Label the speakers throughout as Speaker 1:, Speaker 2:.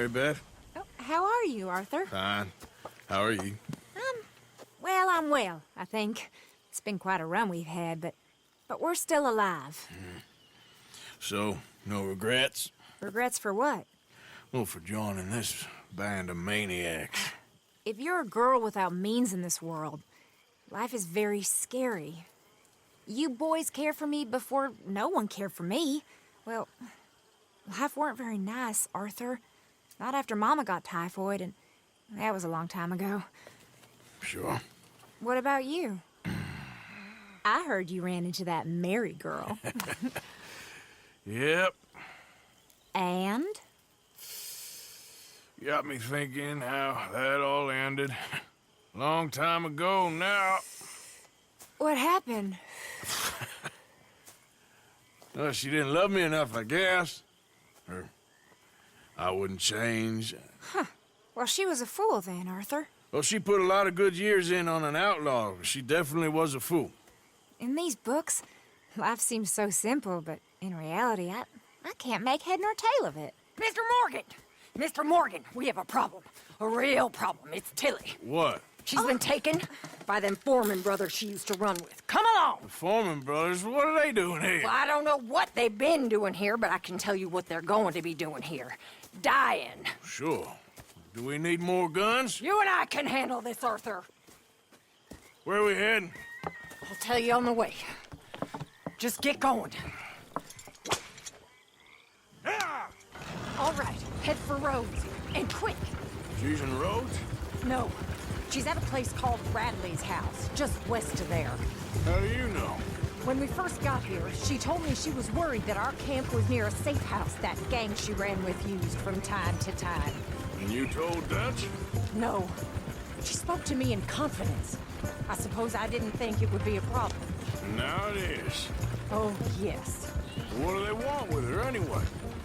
Speaker 1: Mary Beth.
Speaker 2: Oh, how are you, Arthur?
Speaker 1: Fine. How are you?
Speaker 2: Well, I'm well, I think. It's been quite a run we've had, but we're still alive.
Speaker 1: So, no regrets?
Speaker 2: Regrets for what?
Speaker 1: Well, for joining this band of maniacs.
Speaker 2: If you're a girl without means in this world, life is very scary. You boys cared for me before no one cared for me. Well, life weren't very nice, Arthur. Not after Mama got typhoid, and that was a long time ago.
Speaker 1: Sure.
Speaker 2: What about you? I heard you ran into that Mary girl.
Speaker 1: Yep.
Speaker 2: And?
Speaker 1: Got me thinking how that all ended. Long time ago now.
Speaker 2: What happened?
Speaker 1: Well, she didn't love me enough, I guess. Or I wouldn't change.
Speaker 2: Huh. Well, she was a fool then, Arthur.
Speaker 1: Well, she put a lot of good years in on an outlaw. She definitely was a fool.
Speaker 2: In these books, life seems so simple, but in reality, I can't make head nor tail of it.
Speaker 3: Mr. Morgan! Mr. Morgan, we have a problem. A real problem. It's Tilly.
Speaker 1: What?
Speaker 3: She's been taken by them Foreman brothers she used to run with. Come along!
Speaker 1: The Foreman brothers? What are they doing here?
Speaker 3: Well, I don't know what they've been doing here, but I can tell you what they're going to be doing here. Dying.
Speaker 1: Sure. Do we need more guns?
Speaker 3: You and I can handle this, Arthur.
Speaker 1: Where are we heading?
Speaker 3: I'll tell you on the way. Just get going. All right, head for Rhodes. And quick.
Speaker 1: She's in Rhodes?
Speaker 3: No, she's at a place called Radley's house, just west of there.
Speaker 1: How do you know?
Speaker 3: When we first got here, she told me she was worried that our camp was near a safe house that gang she ran with used from time to time.
Speaker 1: And you told Dutch?
Speaker 3: No. She spoke to me in confidence. I suppose I didn't think it would be a problem.
Speaker 1: Now it is.
Speaker 3: Oh, yes.
Speaker 1: What do they want with her anyway?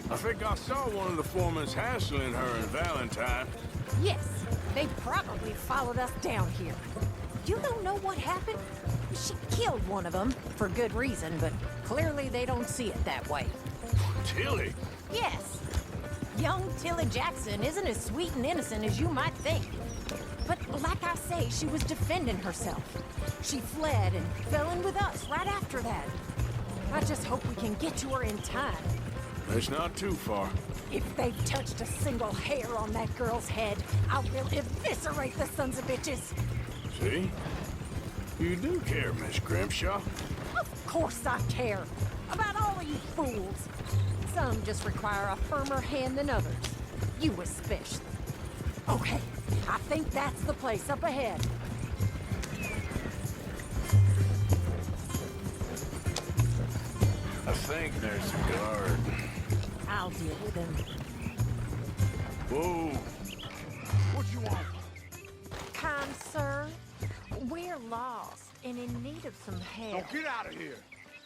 Speaker 1: I think I saw one of the foremans hassling her and Valentine.
Speaker 3: Yes, they probably followed us down here. You don't know what happened? She killed one of them, for good reason, but clearly they don't see it that way.
Speaker 1: Tilly?
Speaker 3: Yes. Young Tilly Jackson isn't as sweet and innocent as you might think. But like I say, she was defending herself. She fled and fell in with us right after that. I just hope we can get to her in time.
Speaker 1: It's not too far.
Speaker 3: If they've touched a single hair on that girl's head, I will eviscerate the sons of bitches.
Speaker 1: See? You do care, Miss Grimshaw.
Speaker 3: Of course I care. About all of you fools. Some just require a firmer hand than others. You especially. Okay, I think that's the place up ahead.
Speaker 1: I think there's a guard.
Speaker 3: I'll deal with him.
Speaker 1: Whoa. What you want?
Speaker 3: Kind sir, we're lost and in need of some help.
Speaker 1: Get out of here.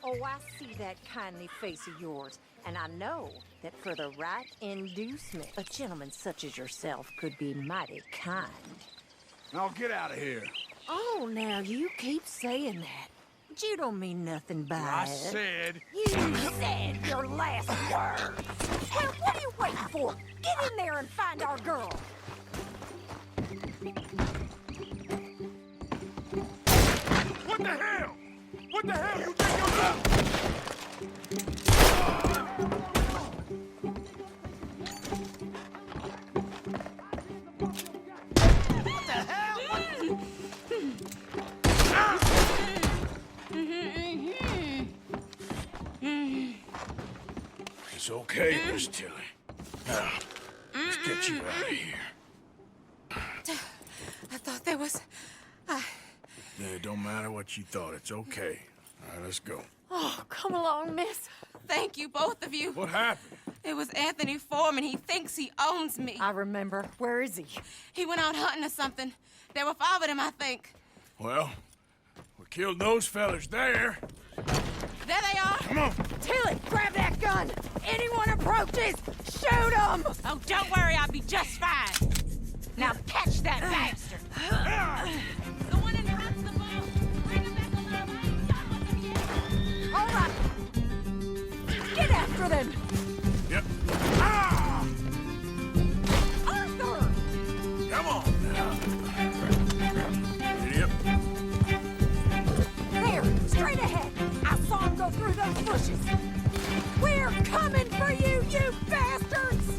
Speaker 3: Oh, I see that kindly face of yours, and I know that for the right inducement, a gentleman such as yourself could be mighty kind.
Speaker 1: Now get out of here.
Speaker 3: Oh, now you keep saying that. But you don't mean nothing by
Speaker 1: I
Speaker 3: it.
Speaker 1: said...
Speaker 3: You said your last words. Well, what are you waiting for? Get in there and find our girl.
Speaker 1: What the hell? What the hell you think you're doing? What the hell? It's okay, Miss Tilly. Now, let's get you out of here.
Speaker 2: I thought there was...
Speaker 1: Yeah, it don't matter what you thought. It's okay. All right, let's go.
Speaker 3: Oh, come along, miss.
Speaker 4: Thank you, both of you.
Speaker 1: What happened?
Speaker 4: It was Anthony Foreman. He thinks he owns me.
Speaker 3: I remember. Where is he?
Speaker 4: He went out hunting or something. There were 5 of them, I think.
Speaker 1: Well, we killed those fellas there.
Speaker 4: There they are.
Speaker 1: Come on.
Speaker 3: Tilly, grab that gun! Anyone approaches, shoot them!
Speaker 4: Oh, don't worry. I'll be just fine.
Speaker 3: Now catch that bastard!
Speaker 4: The one in the house of the ball. Bring him back alive. I ain't done with him yet.
Speaker 3: All right! Get after them!
Speaker 1: Yep. Ah!
Speaker 3: those bushes! We're coming for you, you bastards!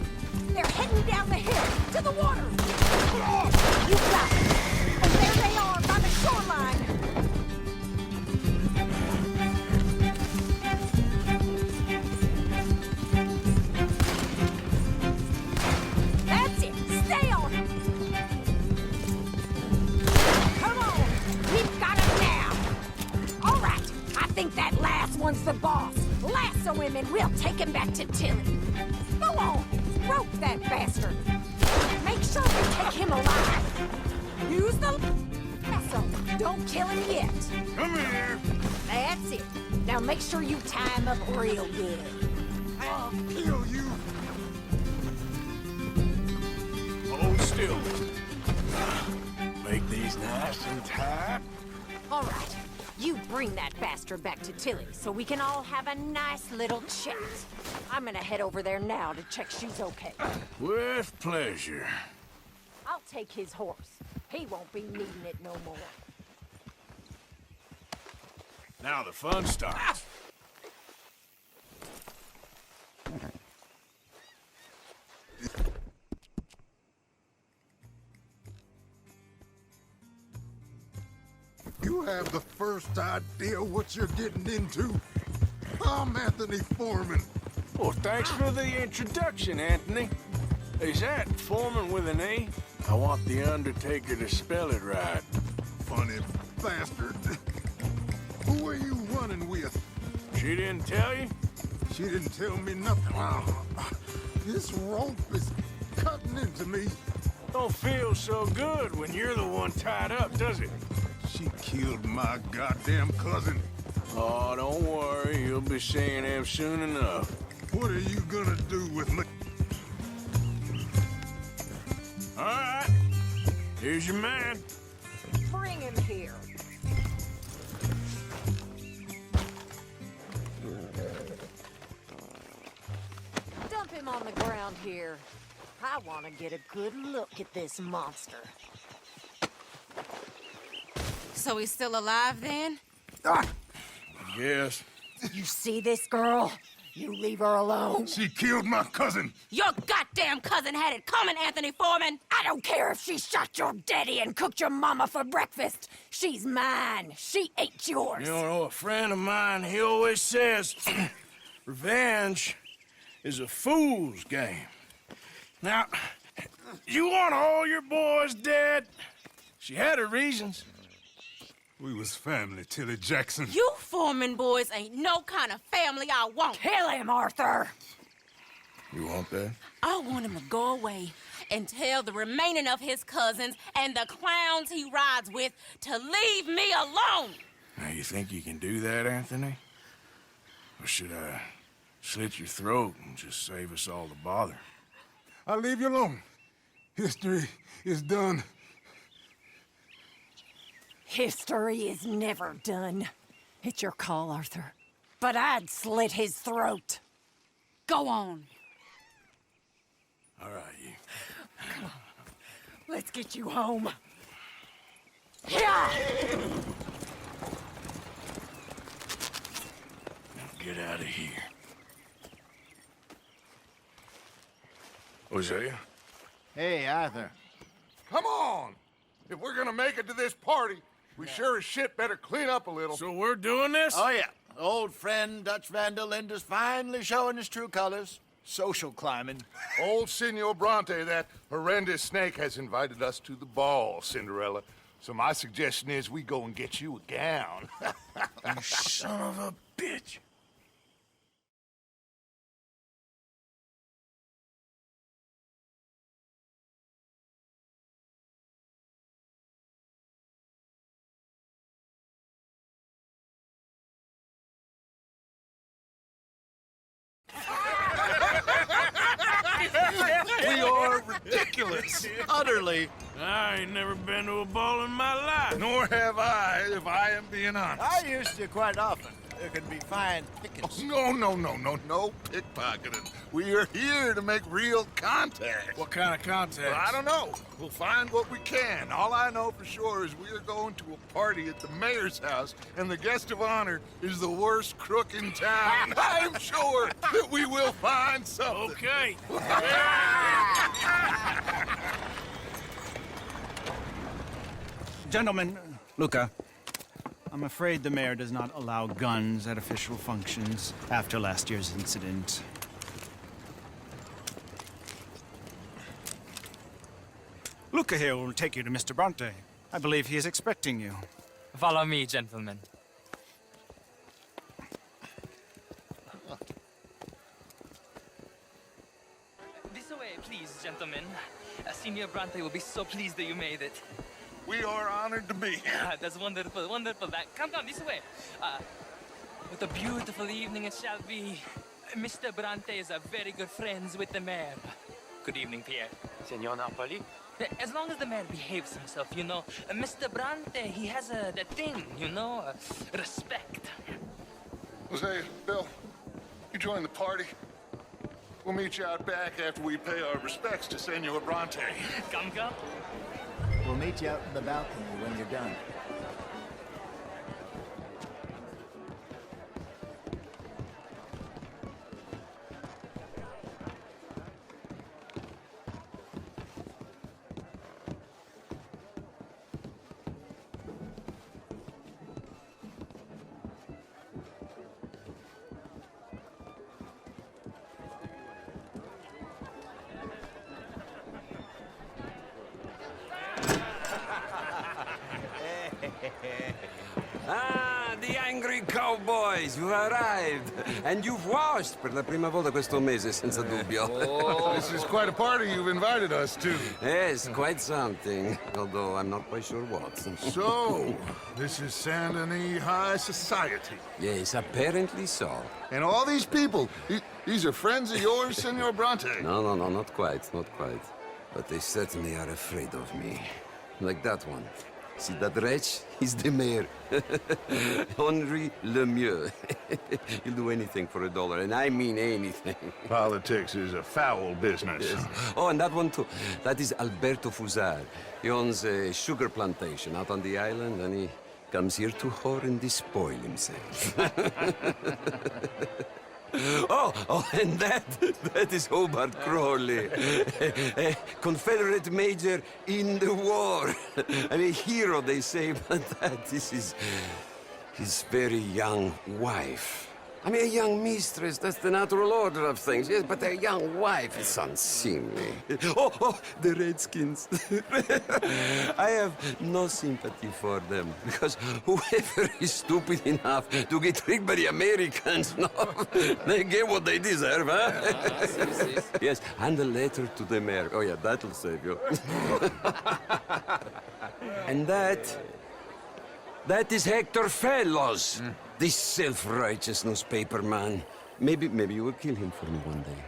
Speaker 3: They're heading down the hill, to the water! You got it! And there they are, by the shoreline! That's it! Stay on it! Come on! We've got him now! All right, I think that last one's the boss. Lasso him and we'll take him back to Tilly. Go on, rope that bastard. Make sure we take him alive. Use the lasso. Don't kill him yet.
Speaker 1: Come here.
Speaker 3: That's it. Now make sure you tie him up real good.
Speaker 1: I'll kill you. Hold still. Make these nice and tight.
Speaker 3: All right, you bring that bastard back to Tilly so we can all have a nice little chat. I'm gonna head over there now to check she's okay.
Speaker 1: With pleasure.
Speaker 3: I'll take his horse. He won't be needing it no more.
Speaker 1: Now the fun starts.
Speaker 5: You have the first idea what you're getting into? I'm Anthony Foreman.
Speaker 1: Well, thanks for the introduction, Anthony. Is that Foreman with an E? I want the Undertaker to spell it right.
Speaker 5: Funny bastard. Who are you running with?
Speaker 1: She didn't tell you?
Speaker 5: She didn't tell me nothing. This rope is cutting into me.
Speaker 1: Don't feel so good when you're the one tied up, does it?
Speaker 5: She killed my goddamn cousin.
Speaker 1: Oh, don't worry. You'll be seeing him soon enough.
Speaker 5: What are you gonna do with me?
Speaker 1: All right. Here's your man.
Speaker 3: Bring him here. Dump him on the ground here. I want to get a good look at this monster.
Speaker 4: So he's still alive then?
Speaker 1: Yes.
Speaker 3: You see this girl? You leave her alone.
Speaker 5: She killed my cousin.
Speaker 4: Your goddamn cousin had it coming, Anthony Foreman!
Speaker 3: I don't care if she shot your daddy and cooked your mama for breakfast. She's mine. She ain't yours.
Speaker 1: You know, a friend of mine, he always says, revenge is a fool's game. Now, you want all your boys dead? She had her reasons.
Speaker 5: We was family, Tilly Jackson.
Speaker 4: You Foreman boys ain't no kind of family I want.
Speaker 3: Kill him, Arthur.
Speaker 1: You want that?
Speaker 4: I want him to go away and tell the remaining of his cousins and the clowns he rides with to leave me alone.
Speaker 1: Now, you think you can do that, Anthony? Or should I slit your throat and just save us all the bother?
Speaker 5: I'll leave you alone. History is done.
Speaker 3: History is never done. It's your call, Arthur. But I'd slit his throat.
Speaker 4: Go on.
Speaker 1: All right, you.
Speaker 3: Let's get you home. Yeah!
Speaker 1: Now get out of here. Hosea?
Speaker 6: Hey, Arthur.
Speaker 5: Come on! If we're gonna make it to this party, we sure as shit better clean up a little.
Speaker 1: So we're doing this?
Speaker 6: Oh, yeah. Old friend Dutch Van der Linde's finally showing his true colors. Social climbing.
Speaker 5: Old Senor Bronte, that horrendous snake, has invited us to the ball, Cinderella. So my suggestion is we go and get you a gown.
Speaker 1: You son of a bitch.
Speaker 6: We are ridiculous. Utterly.
Speaker 1: I ain't never been to a ball in my life.
Speaker 5: Nor have I, if I am being honest.
Speaker 6: I used to quite often. There can be fine pickings.
Speaker 5: No pickpocketing. We are here to make real contact.
Speaker 1: What kind of contact?
Speaker 5: Well, I don't know. We'll find what we can. All I know for sure is we are going to a party at the mayor's house, and the guest of honor is the worst crook in town. I'm sure that we will find something.
Speaker 1: Okay.
Speaker 7: Gentlemen, Luca, I'm afraid the mayor does not allow guns at official functions after last year's incident. Luca here will take you to Mr. Bronte. I believe he is expecting you.
Speaker 8: Follow me, gentlemen. This way, please, gentlemen. Senior Bronte will be so pleased that you made it.
Speaker 5: We are honored to be here.
Speaker 8: That's wonderful, wonderful. Come, this way. What a beautiful evening it shall be. Mr. Bronte is very good friends with the mayor. Good evening, Pierre.
Speaker 9: Senor Napoli?
Speaker 8: As long as the man behaves himself, you know. Mr. Bronte, he has that thing, you know, respect.
Speaker 5: Jose, Bill, you join the party. We'll meet you out back after we pay our respects to Senor Bronte.
Speaker 8: Come.
Speaker 6: We'll meet you out in the balcony when you're done.
Speaker 10: Ah, the angry cowboys, you've arrived. And you've washed per la prima volta questo mese, senza dubbio.
Speaker 5: This is quite a party you've invited us to.
Speaker 10: Yes, quite something. Although I'm not quite sure what.
Speaker 5: So, this is Saint Denis High Society.
Speaker 10: Yes, apparently so.
Speaker 5: And all these people, these are friends of yours, Senor Bronte?
Speaker 10: No, not quite. But they certainly are afraid of me. Like that one. See that wretch? He's the mayor. Henri Lemieux. He'll do anything for $1, and I mean anything.
Speaker 5: Politics is a foul business.
Speaker 10: Yes. Oh, and that one too. That is Alberto Fusar. He owns a sugar plantation out on the island, and he comes here to whore and despoil himself. Oh, and that is Hobart Crawley, a Confederate major in the war. I mean, a hero, they say, but that is his very young wife. I mean, a young mistress, that's the natural order of things, yes, but a young wife is unseemly. Oh, the Redskins. I have no sympathy for them, because whoever is stupid enough to get tricked by the Americans, no, they get what they deserve, huh? Yes, and a letter to the mayor. Oh, yeah, that'll save you. And that is Hector Fellows. This self-righteous newspaper man. Maybe you will kill him for me one day.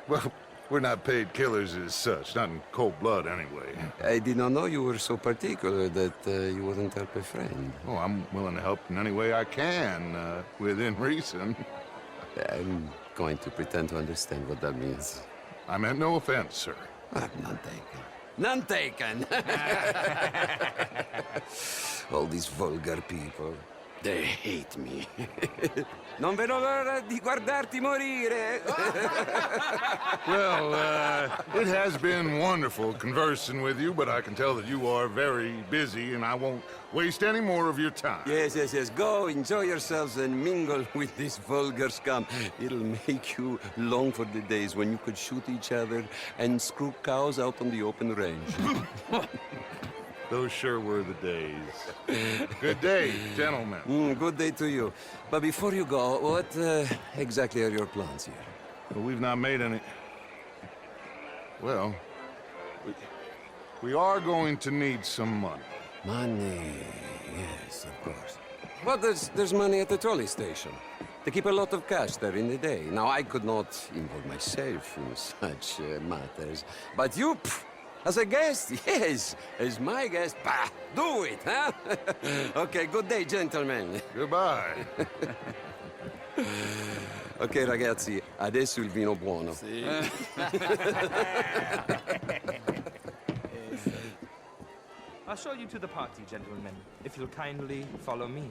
Speaker 5: Well, we're not paid killers as such, not in cold blood anyway.
Speaker 10: I did not know you were so particular that you wouldn't help a friend.
Speaker 5: Oh, I'm willing to help in any way I can, within reason.
Speaker 10: I'm going to pretend to understand what that means.
Speaker 5: I meant no offense, sir.
Speaker 10: None taken. None taken! All these vulgar people. They hate me. Non vedo l'ora di guardarti morire.
Speaker 5: Well, it has been wonderful conversing with you, but I can tell that you are very busy, and I won't waste any more of your time.
Speaker 10: Yes. Go, enjoy yourselves, and mingle with this vulgar scum. It'll make you long for the days when you could shoot each other and screw cows out on the open range.
Speaker 5: Those sure were the days. Good day, gentlemen.
Speaker 10: Good day to you. But before you go, what exactly are your plans here?
Speaker 5: Well, we've not made any... Well, we are going to need some money.
Speaker 10: Money, yes, of course. But there's money at the trolley station. They keep a lot of cash there in the day. Now, I could not involve myself in such matters. But you, As a guest? Yes. As my guest? Bah, do it, huh? Okay, good day, gentlemen.
Speaker 5: Goodbye.
Speaker 10: Ok, ragazzi, adesso il vino buono.
Speaker 9: I'll show you to the party, gentlemen, if you'll kindly follow me.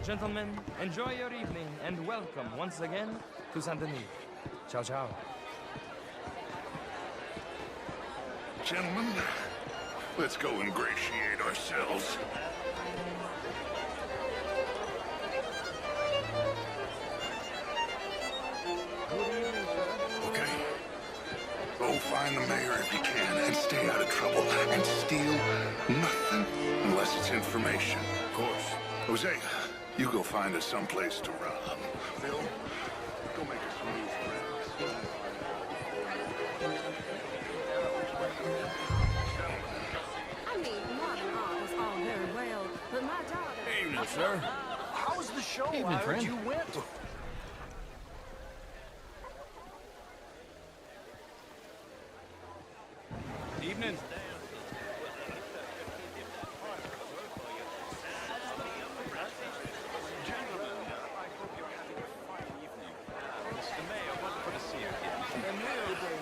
Speaker 9: Gentlemen, enjoy your evening and welcome once again to Saint Denis. Ciao, ciao.
Speaker 5: Gentlemen, let's go ingratiate ourselves. Okay. Go find the mayor if you can and stay out of trouble and steal nothing unless it's information. Of course. Jose, you go find us someplace to rob. Phil, go make us some new friends.
Speaker 3: I mean, modern art is all very well, but my daughter...
Speaker 1: Evening, sir.
Speaker 6: How was the show?
Speaker 7: Evening,
Speaker 6: I heard
Speaker 7: friend.
Speaker 6: you went.
Speaker 9: Evening.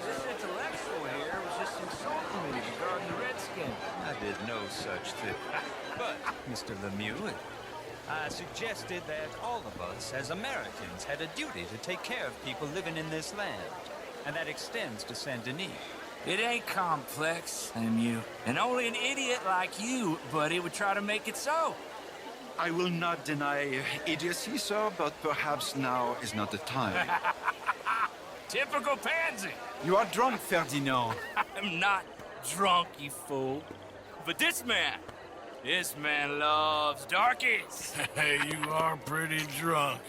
Speaker 11: This intellectual here was just insulting me regarding the Redskins. I did no such thing. But, Mr. Lemieux, I suggested that all of us as Americans had a duty to take care of people living in this land. And that extends to Saint Denis.
Speaker 12: It ain't complex, Lemieux. And only an idiot like you, buddy, would try to make it so.
Speaker 13: I will not deny idiocy, sir, but perhaps now is not the time.
Speaker 12: Typical pansy.
Speaker 13: You are drunk, Ferdinand.
Speaker 12: I'm not drunk, you fool. But this man loves darkies.
Speaker 1: Hey, you are pretty drunk.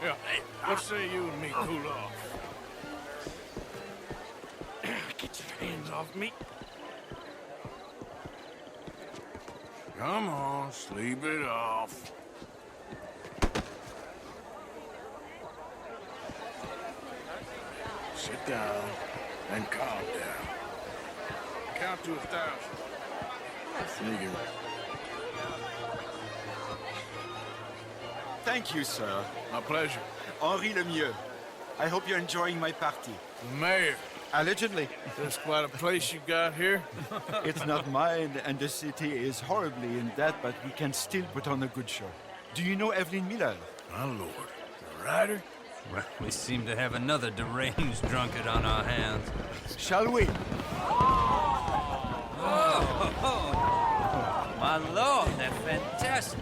Speaker 1: Yeah, hey, what say you and me cool off?
Speaker 12: Get your hands off me.
Speaker 1: Come on, sleep it off. Sit down and calm down. Count to 1,000. Sneaking.
Speaker 13: Thank you, sir.
Speaker 1: My pleasure.
Speaker 13: Henri Lemieux. I hope you're enjoying my party.
Speaker 1: The mayor.
Speaker 13: Allegedly.
Speaker 1: That's quite a place you got here.
Speaker 13: It's not mine, and the city is horribly in debt, but we can still put on a good show. Do you know Evelyn Miller?
Speaker 1: My lord. The writer?
Speaker 11: Well, we seem to have another deranged drunkard on our hands.
Speaker 13: Shall we?
Speaker 11: My lord, they're fantastic.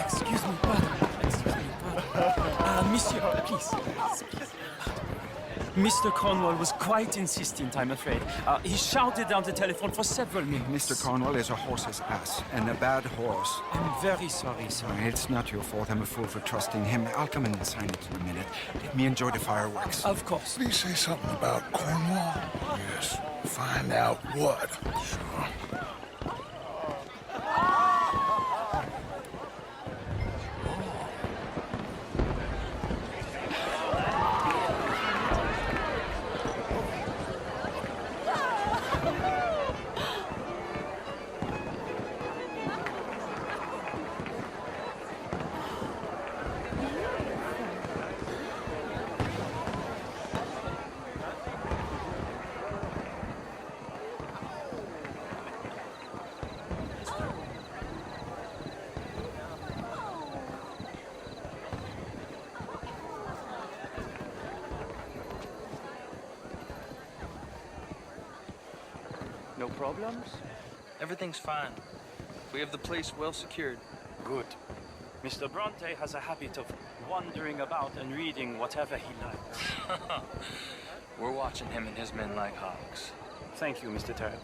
Speaker 8: Excuse me, brother. Excuse me, brother. Monsieur, please. Mr. Cornwall was quite insistent, I'm afraid. He shouted down the telephone for several minutes.
Speaker 13: Mr. Cornwall is a horse's ass, and a bad horse.
Speaker 8: I'm very sorry, sir.
Speaker 13: It's not your fault. I'm a fool for trusting him. I'll come in and sign it in a minute. Let me enjoy the fireworks.
Speaker 8: Of course.
Speaker 5: Did he say something about Cornwall? Yes. Find out what. Sure.
Speaker 9: No problems? Everything's fine. We have the place well secured.
Speaker 8: Good. Mr. Bronte has a habit of wandering about and reading whatever he likes.
Speaker 9: We're watching him and his men like hawks.
Speaker 8: Thank you, Mr. Turner.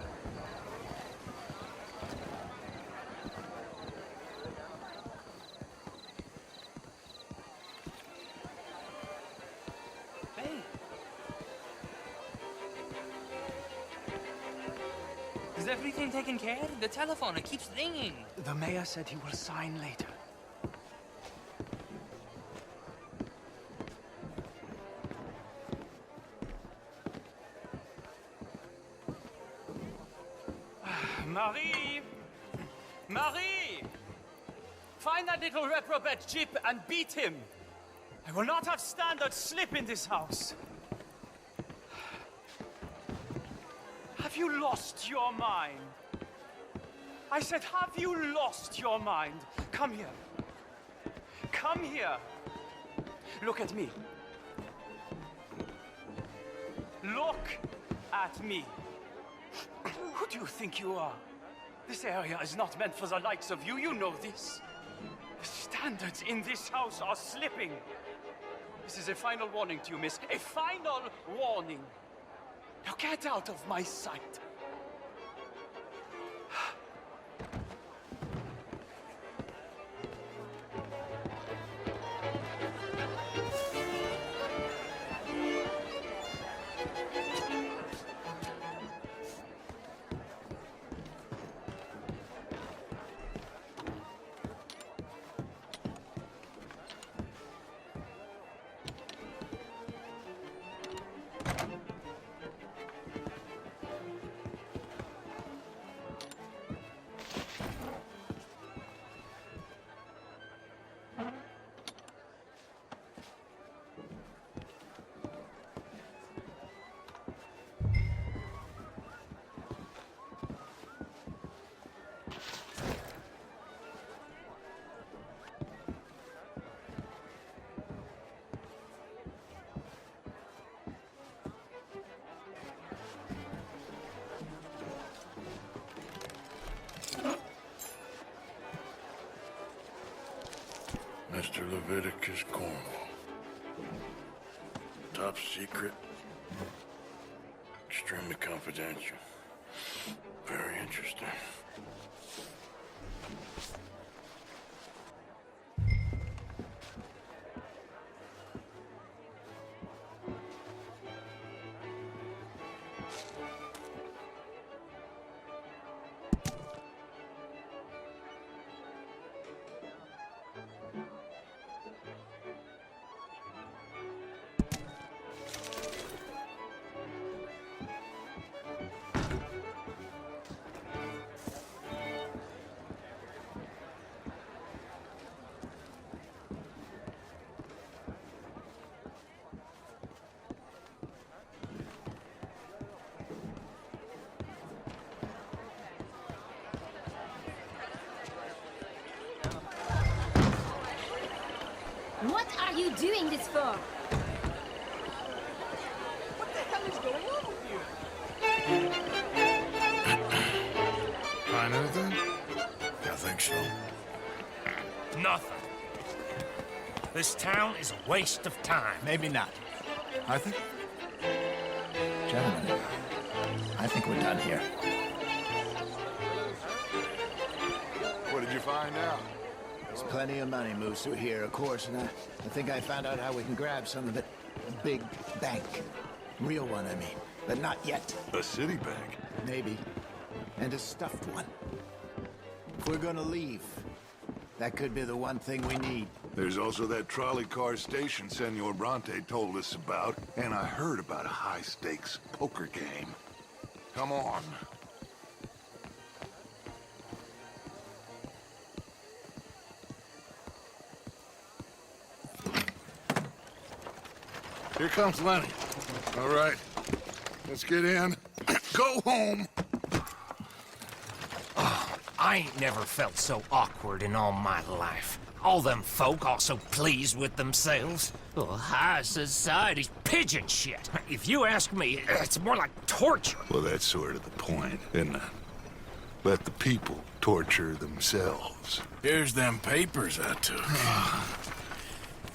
Speaker 12: Is everything taken care of? The telephone, it keeps ringing.
Speaker 7: The mayor said he will sign later.
Speaker 8: Marie! Marie! Find that little reprobate Jip and beat him. I will not have standards slip in this house. Have you lost your mind? I said, have you lost your mind? Come here. Come here. Look at me. Look at me. Who do you think you are? This area is not meant for the likes of you. You know this. The standards in this house are slipping. This is a final warning to you, miss. A final warning. Now get out of my sight.
Speaker 1: Mr. Leviticus Cornwall. Top secret. Extremely confidential. Very interesting.
Speaker 14: What are you doing this for?
Speaker 3: What the hell is going on here?
Speaker 1: Find anything? I think so.
Speaker 15: Nothing. This town is a waste of time.
Speaker 6: Maybe not. Arthur? Gentlemen, I think we're done here.
Speaker 5: What did you find out?
Speaker 6: There's plenty of money moves through here, of course, and I think I found out how we can grab some of it. A big bank. Real one, I mean. But not yet.
Speaker 5: A city bank?
Speaker 6: Maybe. And a stuffed one. If we're gonna leave, that could be the one thing we need.
Speaker 5: There's also that trolley car station Senor Bronte told us about, and I heard about a high-stakes poker game. Come on. Here comes Lenny. All right, let's get in. Go home.
Speaker 15: I ain't never felt so awkward in all my life. All them folk all so pleased with themselves. Oh, high society's pigeon shit. If you ask me, it's more like torture.
Speaker 5: Well, that's sort of the point, isn't it? Let the people torture themselves.
Speaker 1: Here's them papers I took.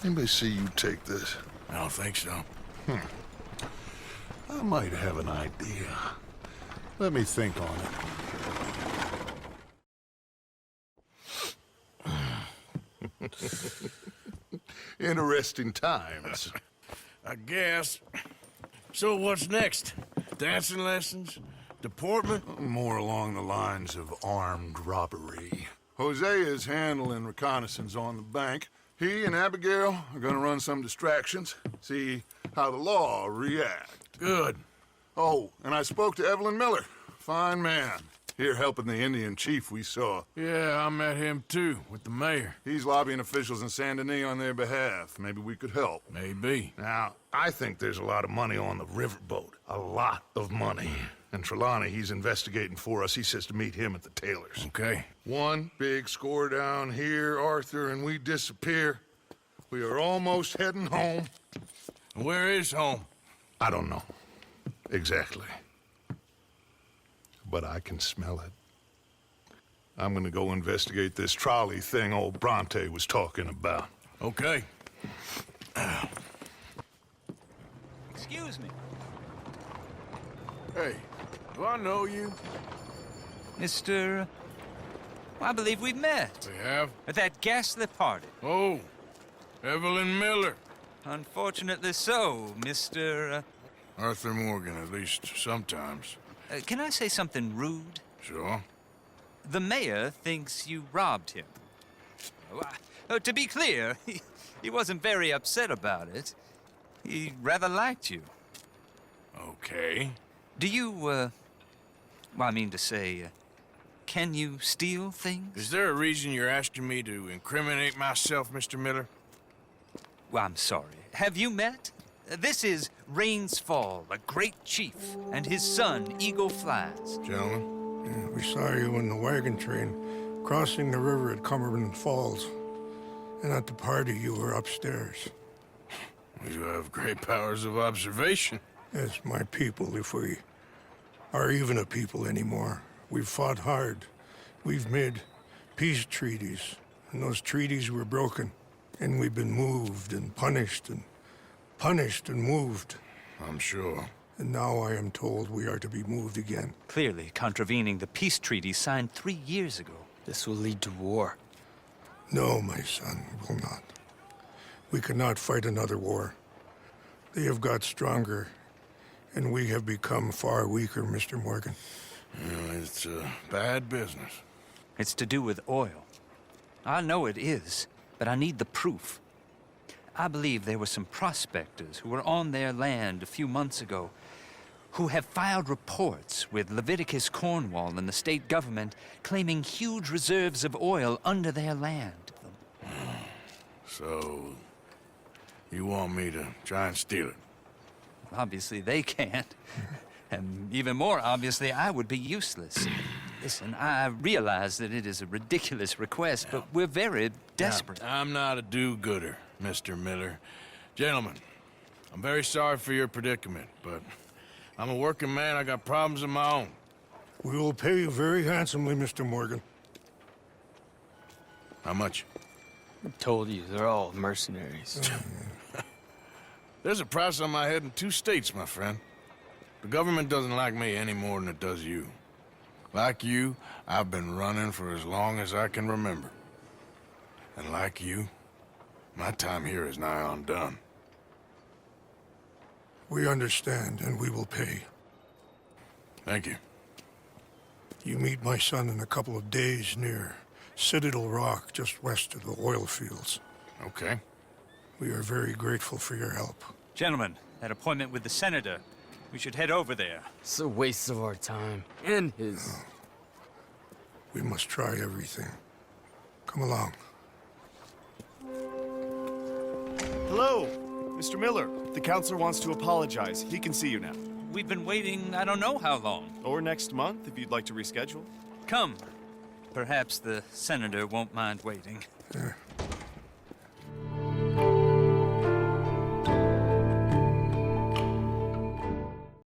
Speaker 5: Anybody see you take this?
Speaker 1: I don't think so.
Speaker 5: I might have an idea. Let me think on it. Interesting times.
Speaker 1: I guess. So what's next? Dancing lessons? deportment?
Speaker 5: More along the lines of armed robbery. Hosea is handling reconnaissance on the bank. He and Abigail are gonna run some distractions, see how the law react.
Speaker 1: Good.
Speaker 5: Oh, and I spoke to Evelyn Miller. Fine man. Here helping the Indian chief we saw.
Speaker 1: Yeah, I met him too, with the mayor.
Speaker 5: He's lobbying officials in Saint Denis on their behalf. Maybe we could help.
Speaker 1: Maybe.
Speaker 5: Now, I think there's a lot of money on the riverboat. A lot of money. And Trelawney, he's investigating for us. He says to meet him at the Taylor's.
Speaker 1: Okay.
Speaker 5: One big score down here, Arthur, and we disappear. We are almost heading home.
Speaker 1: Where is home?
Speaker 5: I don't know. Exactly. But I can smell it. I'm gonna go investigate this trolley thing old Bronte was talking about.
Speaker 1: Okay.
Speaker 11: Excuse me.
Speaker 1: Hey, do I know you?
Speaker 11: Mr. I believe we've met.
Speaker 1: We have?
Speaker 11: At that ghastly party.
Speaker 1: Oh, Evelyn Miller.
Speaker 11: Unfortunately so, Mr.
Speaker 1: Arthur Morgan, at least sometimes.
Speaker 11: Can I say something rude?
Speaker 1: Sure.
Speaker 11: The mayor thinks you robbed him. To be clear, he wasn't very upset about it. He rather liked you.
Speaker 1: Okay.
Speaker 11: Do you, well, I mean to say, can you steal things?
Speaker 1: Is there a reason you're asking me to incriminate myself, Mr. Miller?
Speaker 11: Well, I'm sorry. Have you met? This is Rains Fall, a great chief, and his son, Eagle Flies.
Speaker 1: Gentlemen?
Speaker 16: Yeah, we saw you in the wagon train crossing the river at Cumberland Falls. And at the party, you were upstairs.
Speaker 1: You have great powers of observation.
Speaker 16: Yes, my people, if we are even a people anymore. We've fought hard. We've made peace treaties, and those treaties were broken. And we've been moved and punished and moved.
Speaker 1: I'm sure.
Speaker 16: And now I am told we are to be moved again.
Speaker 11: Clearly contravening the peace treaty signed 3 years ago.
Speaker 15: This will lead to war.
Speaker 16: No, my son, it will not. We cannot fight another war. They have got stronger, and we have become far weaker, Mr. Morgan.
Speaker 1: Yeah, it's a bad business.
Speaker 11: It's to do with oil. I know it is, but I need the proof. I believe there were some prospectors who were on their land a few months ago who have filed reports with Leviticus Cornwall and the state government claiming huge reserves of oil under their land.
Speaker 1: So, you want me to try and steal it?
Speaker 11: Obviously they can't. And even more obviously, I would be useless. Listen, I realize that it is a ridiculous request, but we're very desperate.
Speaker 1: Now, I'm not a do-gooder, Mr. Miller. Gentlemen, I'm very sorry for your predicament, but I'm a working man. I got problems of my own.
Speaker 16: We will pay you very handsomely, Mr. Morgan.
Speaker 1: How much?
Speaker 15: I told you, they're all mercenaries.
Speaker 1: There's a price on my head in 2 states, my friend. The government doesn't like me any more than it does you. Like you, I've been running for as long as I can remember. And like you, my time here is nigh undone.
Speaker 16: We understand, and we will pay.
Speaker 1: Thank you.
Speaker 16: You meet my son in a couple of days near Citadel Rock, just west of the oil fields.
Speaker 1: Okay.
Speaker 16: We are very grateful for your help.
Speaker 11: Gentlemen, that appointment with the senator. We should head over there.
Speaker 15: It's a waste of our time. And his.
Speaker 16: Oh. We must try everything. Come along.
Speaker 17: Hello, Mr. Miller. The counselor wants to apologize. He can see you now.
Speaker 11: We've been waiting I don't know how long.
Speaker 17: Or next month, if you'd like to reschedule.
Speaker 11: Come. Perhaps the senator won't mind waiting.